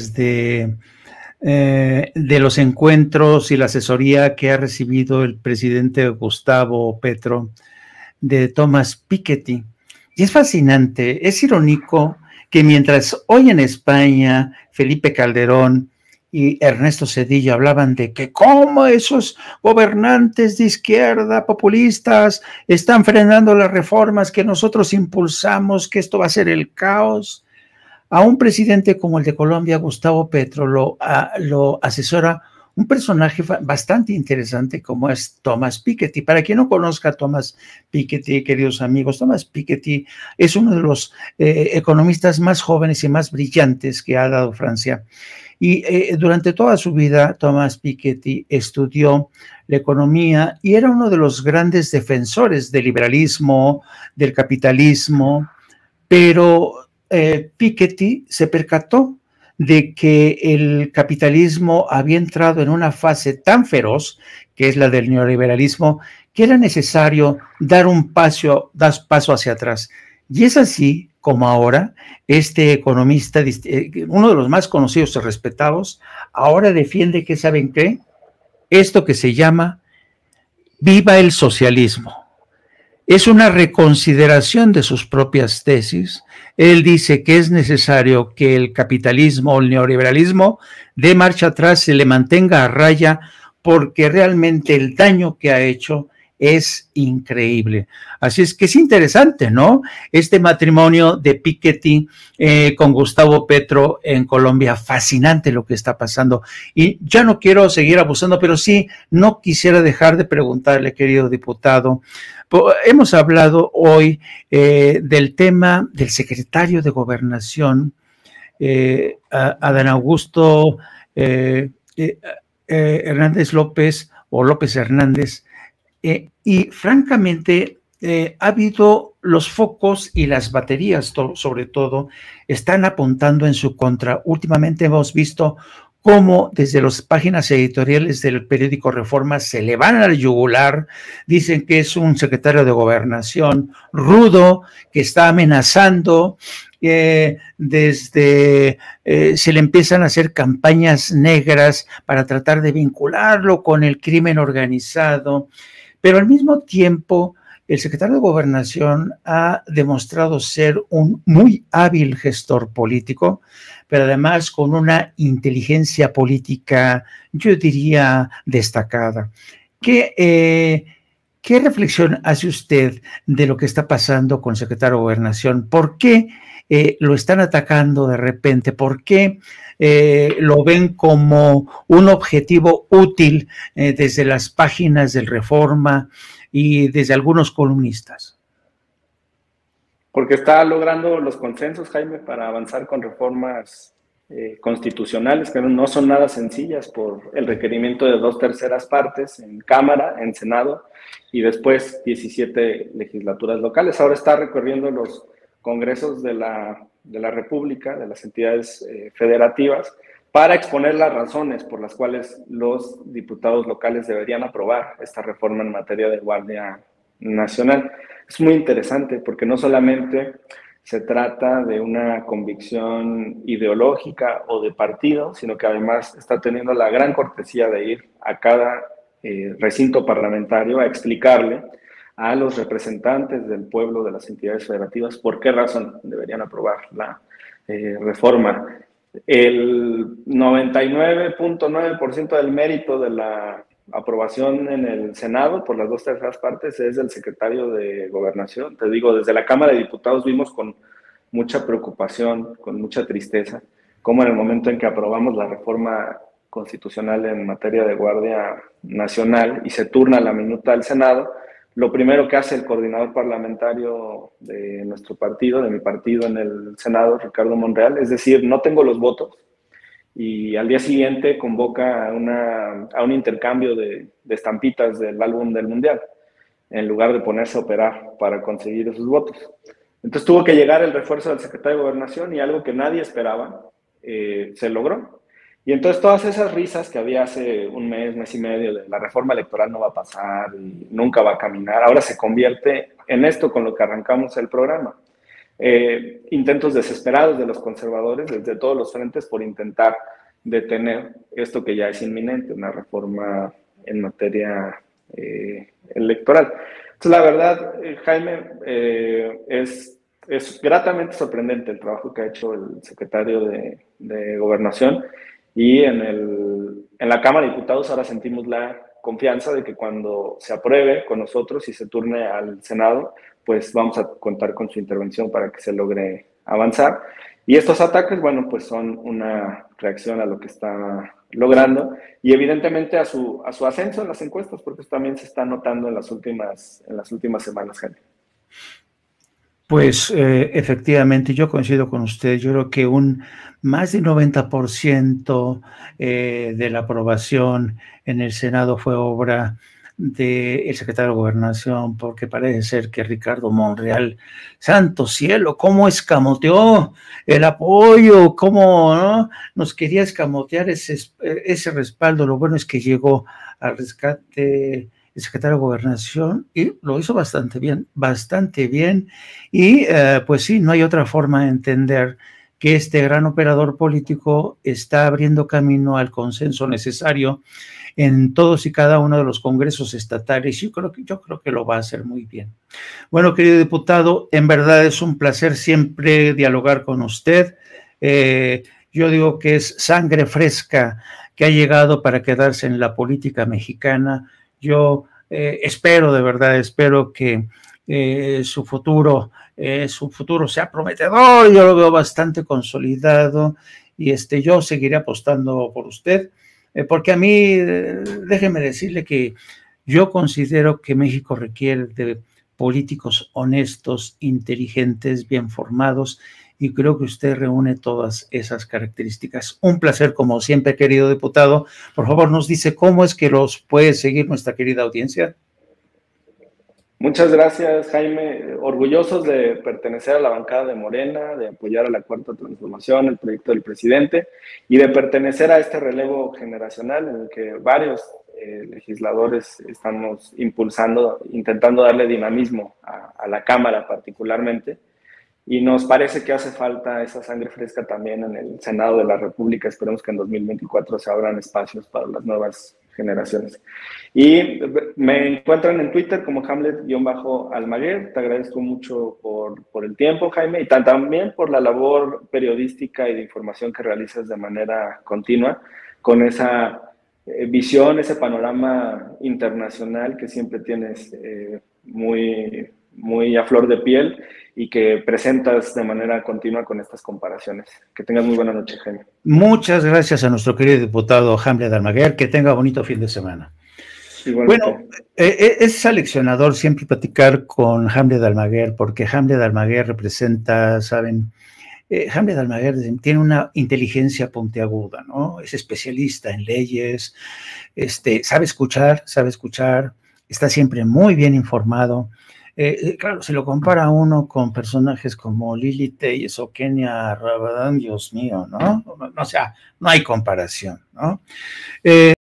crónicas de los encuentros y la asesoría que ha recibido el presidente Gustavo Petro de Thomas Piketty. Y es fascinante, es irónico que mientras hoy en España Felipe Calderón y Ernesto Zedillo hablaban de que cómo esos gobernantes de izquierda populistas están frenando las reformas que nosotros impulsamos, que esto va a ser el caos. A un presidente como el de Colombia, Gustavo Petro, lo asesora un personaje bastante interesante como es Thomas Piketty. Para quien no conozca a Thomas Piketty, queridos amigos, Thomas Piketty es uno de los economistas más jóvenes y más brillantes que ha dado Francia. Y durante toda su vida, Thomas Piketty estudió la economía y era uno de los grandes defensores del liberalismo, del capitalismo, pero Piketty se percató de que el capitalismo había entrado en una fase tan feroz, que es la del neoliberalismo, que era necesario dar un paso hacia atrás. Y es así como ahora este economista, uno de los más conocidos y respetados, ahora defiende que, ¿saben qué? Esto que se llama viva el socialismo. Es una reconsideración de sus propias tesis. Él dice que es necesario que el capitalismo o el neoliberalismo dé marcha atrás, se le mantenga a raya, porque realmente el daño que ha hecho es increíble. Así es que es interesante, ¿no? Este matrimonio de Piketty con Gustavo Petro en Colombia, fascinante lo que está pasando. Y ya no quiero seguir abusando, pero sí, no quisiera dejar de preguntarle, querido diputado. Hemos hablado hoy del tema del secretario de Gobernación, Adán Augusto Hernández López, o López Hernández, y francamente ha habido los focos y las baterías, sobre todo, están apuntando en su contra. Últimamente hemos visto cómo desde las páginas editoriales del periódico Reforma se le van al yugular, dicen que es un secretario de Gobernación rudo, que está amenazando, se le empiezan a hacer campañas negras para tratar de vincularlo con el crimen organizado, pero al mismo tiempo el secretario de Gobernación ha demostrado ser un muy hábil gestor político, pero además con una inteligencia política, yo diría, destacada. ¿Qué reflexión hace usted de lo que está pasando con el secretario de Gobernación? ¿Por qué lo están atacando de repente? ¿Por qué lo ven como un objetivo útil desde las páginas del Reforma y desde algunos columnistas? Porque está logrando los consensos, Jaime, para avanzar con reformas constitucionales que no son nada sencillas por el requerimiento de 2/3 partes en Cámara, en Senado y después 17 legislaturas locales. Ahora está recorriendo los congresos de la República, de las entidades federativas, para exponer las razones por las cuales los diputados locales deberían aprobar esta reforma en materia de Guardia Nacional. Es muy interesante porque no solamente se trata de una convicción ideológica o de partido, sino que además está teniendo la gran cortesía de ir a cada recinto parlamentario a explicarle a los representantes del pueblo de las entidades federativas por qué razón deberían aprobar la reforma. El 99.9% del mérito de la aprobación en el Senado por las 2/3 partes es del secretario de Gobernación. Te digo, desde la Cámara de Diputados vimos con mucha preocupación, con mucha tristeza, cómo en el momento en que aprobamos la reforma constitucional en materia de Guardia Nacional y se turna la minuta al Senado, lo primero que hace el coordinador parlamentario de nuestro partido, de mi partido en el Senado, Ricardo Monreal, es decir, no tengo los votos, y al día siguiente convoca a un intercambio de estampitas del álbum del Mundial, en lugar de ponerse a operar para conseguir esos votos. Entonces tuvo que llegar el refuerzo del secretario de Gobernación y algo que nadie esperaba se logró. Y entonces todas esas risas que había hace un mes y medio de la reforma electoral no va a pasar y nunca va a caminar, ahora se convierte en esto con lo que arrancamos el programa. intentos desesperados de los conservadores desde todos los frentes por intentar detener esto que ya es inminente, una reforma en materia electoral. Entonces, la verdad, Jaime, es gratamente sorprendente el trabajo que ha hecho el secretario de Gobernación, y en la Cámara de Diputados ahora sentimos la confianza de que cuando se apruebe con nosotros y se turne al Senado, pues vamos a contar con su intervención para que se logre avanzar. Y estos ataques, bueno, pues son una reacción a lo que está logrando y evidentemente a su ascenso en las encuestas, porque eso también se está notando en las últimas semanas, Jaime. Pues efectivamente, yo coincido con usted. Yo creo que más del 90% de la aprobación en el Senado fue obra del secretario de Gobernación, porque parece ser que Ricardo Monreal, santo cielo, cómo escamoteó el apoyo, cómo, ¿no?, nos quería escamotear ese respaldo. Lo bueno es que llegó al rescate el secretario de Gobernación y lo hizo bastante bien, y pues sí, no hay otra forma de entender que este gran operador político está abriendo camino al consenso necesario en todos y cada uno de los congresos estatales. Yo creo que lo va a hacer muy bien. Bueno, querido diputado, en verdad es un placer siempre dialogar con usted. Yo digo que es sangre fresca que ha llegado para quedarse en la política mexicana. Yo espero, de verdad, espero que su futuro sea prometedor. Yo lo veo bastante consolidado y yo seguiré apostando por usted, porque a mí, déjeme decirle que yo considero que México requiere de políticos honestos, inteligentes, bien formados, y creo que usted reúne todas esas características. Un placer, como siempre, querido diputado. Por favor, nos dice cómo es que los puede seguir nuestra querida audiencia. Muchas gracias, Jaime. Orgullosos de pertenecer a la bancada de Morena, de apoyar a la Cuarta Transformación, el proyecto del presidente, y de pertenecer a este relevo generacional en el que varios legisladores estamos impulsando, intentando darle dinamismo a la Cámara particularmente. Y nos parece que hace falta esa sangre fresca también en el Senado de la República. Esperemos que en 2024 se abran espacios para las nuevas generaciones. Y me encuentran en Twitter como Hamlet-Almaguer. Te agradezco mucho por el tiempo, Jaime, y también por la labor periodística y de información que realizas de manera continua, con esa visión, ese panorama internacional que siempre tienes muy a flor de piel y que presentas de manera continua con estas comparaciones. Que tengas muy buena noche, Jaime. Muchas gracias a nuestro querido diputado Hamlet-Almaguer. Que tenga bonito fin de semana. Igualmente. Bueno, es aleccionador siempre platicar con Hamlet-Almaguer, porque Hamlet-Almaguer representa, ¿saben? Hamlet-Almaguer tiene una inteligencia puntiaguda, ¿no? Es especialista en leyes, sabe escuchar, está siempre muy bien informado. Claro, si lo compara uno con personajes como Lili Telles o Kenia Rabadán, Dios mío, ¿no? O sea, no hay comparación, ¿no?